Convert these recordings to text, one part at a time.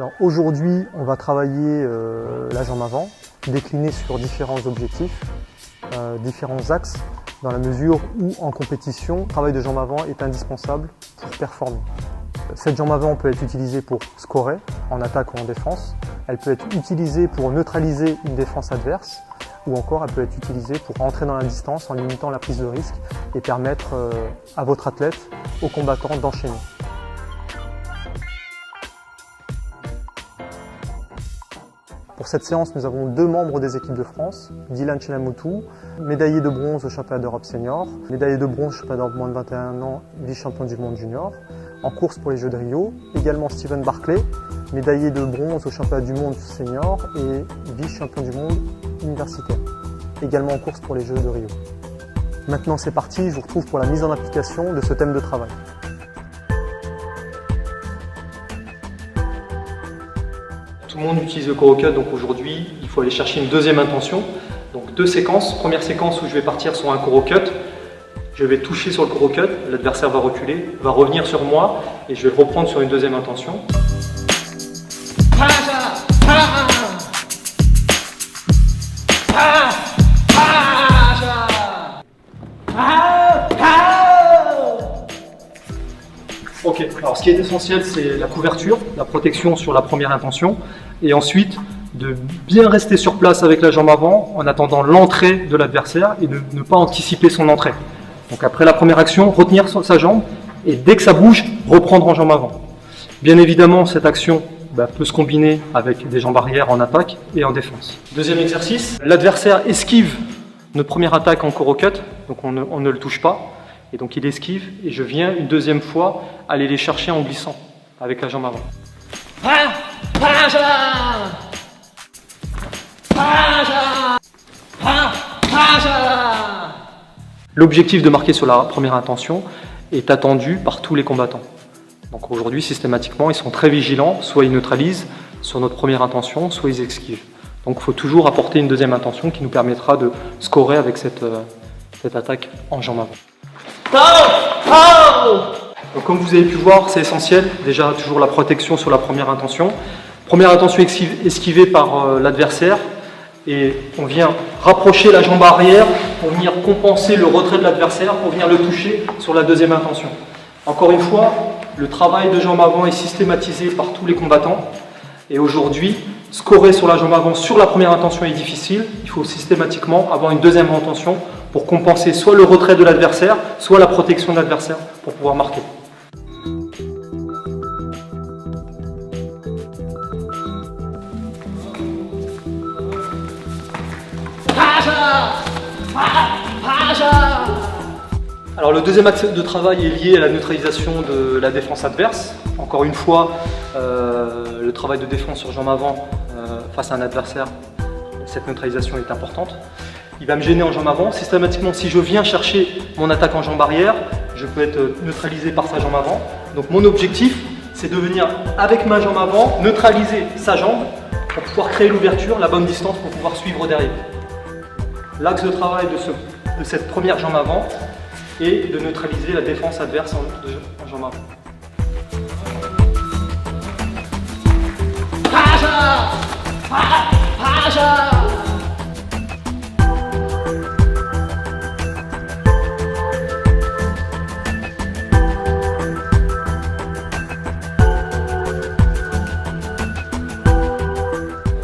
Alors aujourd'hui, on va travailler la jambe avant, déclinée sur différents objectifs, différents axes, dans la mesure où en compétition, le travail de jambe avant est indispensable pour performer. Cette jambe avant peut être utilisée pour scorer, en attaque ou en défense. Elle peut être utilisée pour neutraliser une défense adverse, ou encore elle peut être utilisée pour entrer dans la distance en limitant la prise de risque et permettre à votre athlète, au combattant, d'enchaîner. Pour cette séance, nous avons 2 membres des équipes de France, Dylan Chelamoutou, médaillé de bronze au championnat d'Europe senior, médaillé de bronze au championnat d'Europe moins de 21 ans, vice-champion du monde junior, en course pour les Jeux de Rio, également Steven Barclay, médaillé de bronze au championnat du monde senior et vice-champion du monde universitaire, également en course pour les Jeux de Rio. Maintenant c'est parti, je vous retrouve pour la mise en application de ce thème de travail. Tout le monde utilise le CoroCut, donc aujourd'hui il faut aller chercher une deuxième intention. Donc 2 séquences. Première séquence où je vais partir sur un CoroCut. Je vais toucher sur le CoroCut, l'adversaire va reculer, va revenir sur moi et je vais le reprendre sur une deuxième intention. Ok, alors ce qui est essentiel, c'est la couverture, la protection sur la première intention, et ensuite de bien rester sur place avec la jambe avant en attendant l'entrée de l'adversaire et de ne pas anticiper son entrée. Donc après la première action, retenir sa jambe et dès que ça bouge, reprendre en jambe avant. Bien évidemment, cette action peut se combiner avec des jambes arrière en attaque et en défense. Deuxième exercice, l'adversaire esquive notre première attaque en CoroCut, donc on ne le touche pas. Et donc il esquive et je viens une deuxième fois aller les chercher en glissant avec la jambe avant. L'objectif de marquer sur la première intention est attendu par tous les combattants. Donc aujourd'hui, systématiquement, ils sont très vigilants, soit ils neutralisent sur notre première intention, soit ils esquivent. Donc il faut toujours apporter une deuxième intention qui nous permettra de scorer avec cette attaque en jambe avant. Donc, comme vous avez pu voir, c'est essentiel. Déjà, toujours la protection sur la première intention. Première intention esquivée par l'adversaire. Et on vient rapprocher la jambe arrière pour venir compenser le retrait de l'adversaire, pour venir le toucher sur la deuxième intention. Encore une fois, le travail de jambe avant est systématisé par tous les combattants. Et aujourd'hui, scorer sur la jambe avant sur la première intention est difficile. Il faut systématiquement avoir une deuxième intention pour compenser soit le retrait de l'adversaire, soit la protection de l'adversaire pour pouvoir marquer. Alors le deuxième axe de travail est lié à la neutralisation de la défense adverse. Encore une fois, le travail de défense sur jambe avant face à un adversaire, cette neutralisation est importante. Il va me gêner en jambe avant. Systématiquement, si je viens chercher mon attaque en jambe arrière, je peux être neutralisé par sa jambe avant. Donc mon objectif, c'est de venir avec ma jambe avant, neutraliser sa jambe pour pouvoir créer l'ouverture, la bonne distance pour pouvoir suivre derrière. L'axe de travail de cette première jambe avant est de neutraliser la défense adverse en jambe avant.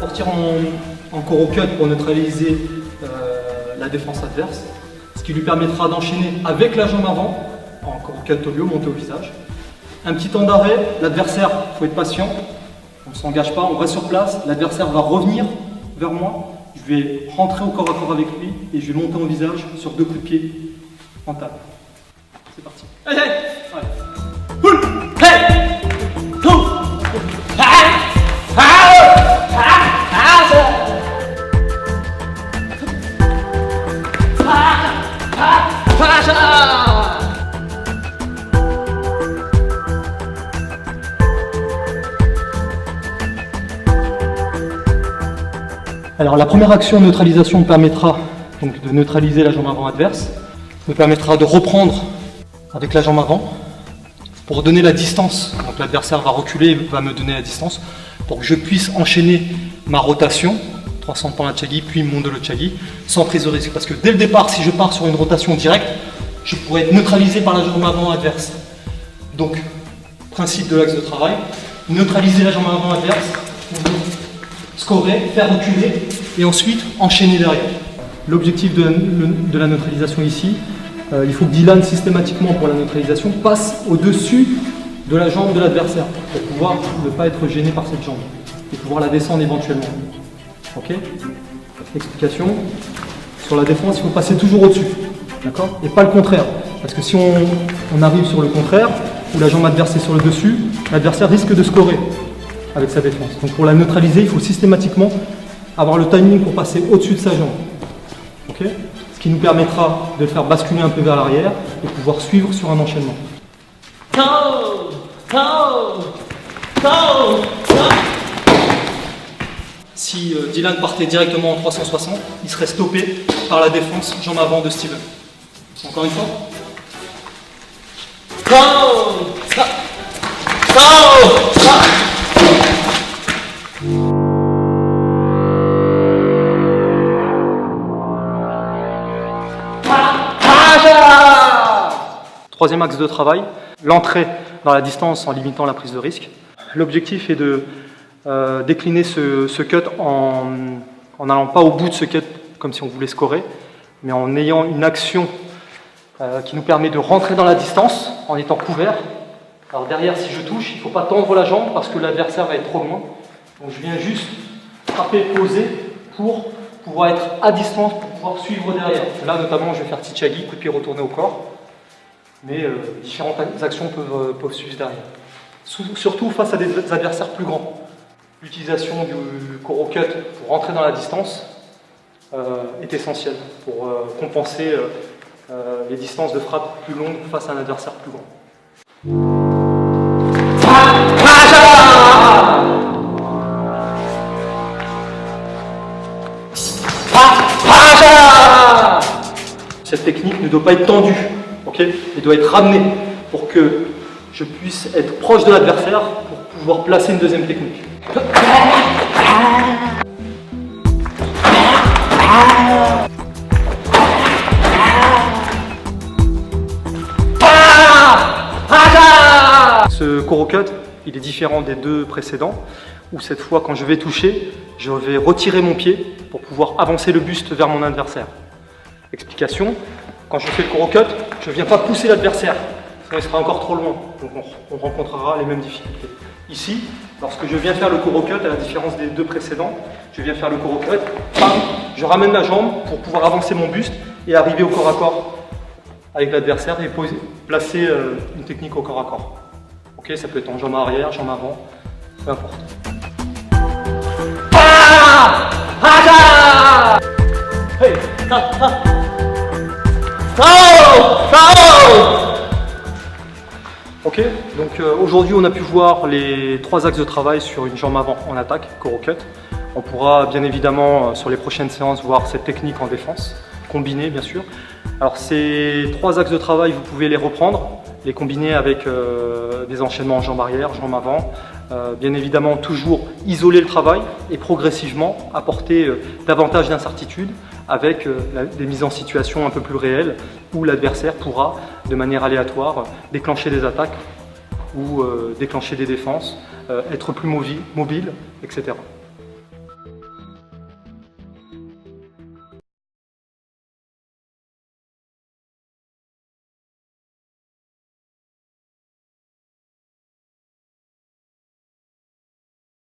Partir en CoroCut pour neutraliser la défense adverse, ce qui lui permettra d'enchaîner avec la jambe avant, en CoroCut Tolio, monter au visage. Un petit temps d'arrêt, l'adversaire, il faut être patient, on ne s'engage pas, on reste sur place, l'adversaire va revenir vers moi, je vais rentrer au corps à corps avec lui et je vais monter en visage sur 2 coups de pied en table. C'est parti. Allez, allez. Alors la première action de neutralisation me permettra donc de neutraliser la jambe avant adverse, me permettra de reprendre avec la jambe avant pour donner la distance. Donc l'adversaire va reculer et va me donner la distance. pour que je puisse enchaîner ma rotation, 300 pan Chali, puis Mondo Chali, sans prise de risque. Parce que dès le départ, si je pars sur une rotation directe, je pourrais être neutralisé par la jambe avant adverse. Donc, principe de l'axe de travail, neutraliser la jambe avant adverse, scorer, faire reculer, et ensuite enchaîner derrière. L'objectif de la neutralisation ici, il faut que Dylan, systématiquement pour la neutralisation, passe au-dessus de la jambe de l'adversaire, pour pouvoir ne pas être gêné par cette jambe, et pouvoir la descendre éventuellement. Ok? Explication. Sur la défense, il faut passer toujours au-dessus. D'accord? Et pas le contraire. Parce que si on arrive sur le contraire, où la jambe adverse est sur le dessus, l'adversaire risque de scorer avec sa défense. Donc pour la neutraliser, il faut systématiquement avoir le timing pour passer au-dessus de sa jambe. Okay? Ce qui nous permettra de le faire basculer un peu vers l'arrière et pouvoir suivre sur un enchaînement. Si Dylan partait directement en 360, il serait stoppé par la défense jambe avant de Steven. Encore une fois. Troisième axe de travail, l'entrée dans la distance en limitant la prise de risque. L'objectif est de décliner ce cut en n'allant pas au bout de ce cut comme si on voulait scorer, mais en ayant une action qui nous permet de rentrer dans la distance en étant couvert. Alors derrière, si je touche, il ne faut pas tendre la jambe parce que l'adversaire va être trop loin. Donc je viens juste frapper, poser pour pouvoir être à distance, pour pouvoir suivre derrière. Là notamment, je vais faire Tichagi, coup de pied retourné au corps. Mais différentes actions peuvent suivre derrière. Surtout face à des adversaires plus grands. L'utilisation du Koro Cut pour rentrer dans la distance est essentielle pour compenser les distances de frappe plus longues face à un adversaire plus grand. Cette technique ne doit pas être tendue, okay? Elle doit être ramenée pour que je puisse être proche de l'adversaire pour pouvoir placer une deuxième technique. Ce Koro Cut, il est différent des deux précédents, où cette fois, quand je vais toucher, je vais retirer mon pied pour pouvoir avancer le buste vers mon adversaire. Explication, quand je fais le Koro Cut, je ne viens pas pousser l'adversaire, sinon il sera encore trop loin, donc on rencontrera les mêmes difficultés. Ici, lorsque je viens faire le Koro Cut, à la différence des deux précédents, je viens faire le Koro Cut, je ramène la jambe pour pouvoir avancer mon buste et arriver au corps à corps avec l'adversaire et placer une technique au corps à corps. Ok, ça peut être en jambe arrière, jambe avant, peu importe. Hey, Ok, donc aujourd'hui on a pu voir les trois axes de travail sur une jambe avant en attaque, Koro Cut. On pourra bien évidemment sur les prochaines séances voir cette technique en défense, combinée bien sûr. Alors ces trois axes de travail, vous pouvez les reprendre, les combiner avec des enchaînements en jambe arrière, jambe avant. Bien évidemment toujours isoler le travail et progressivement apporter davantage d'incertitude avec des mises en situation un peu plus réelles où l'adversaire pourra de manière aléatoire déclencher des attaques ou déclencher des défenses, être plus mobile, etc.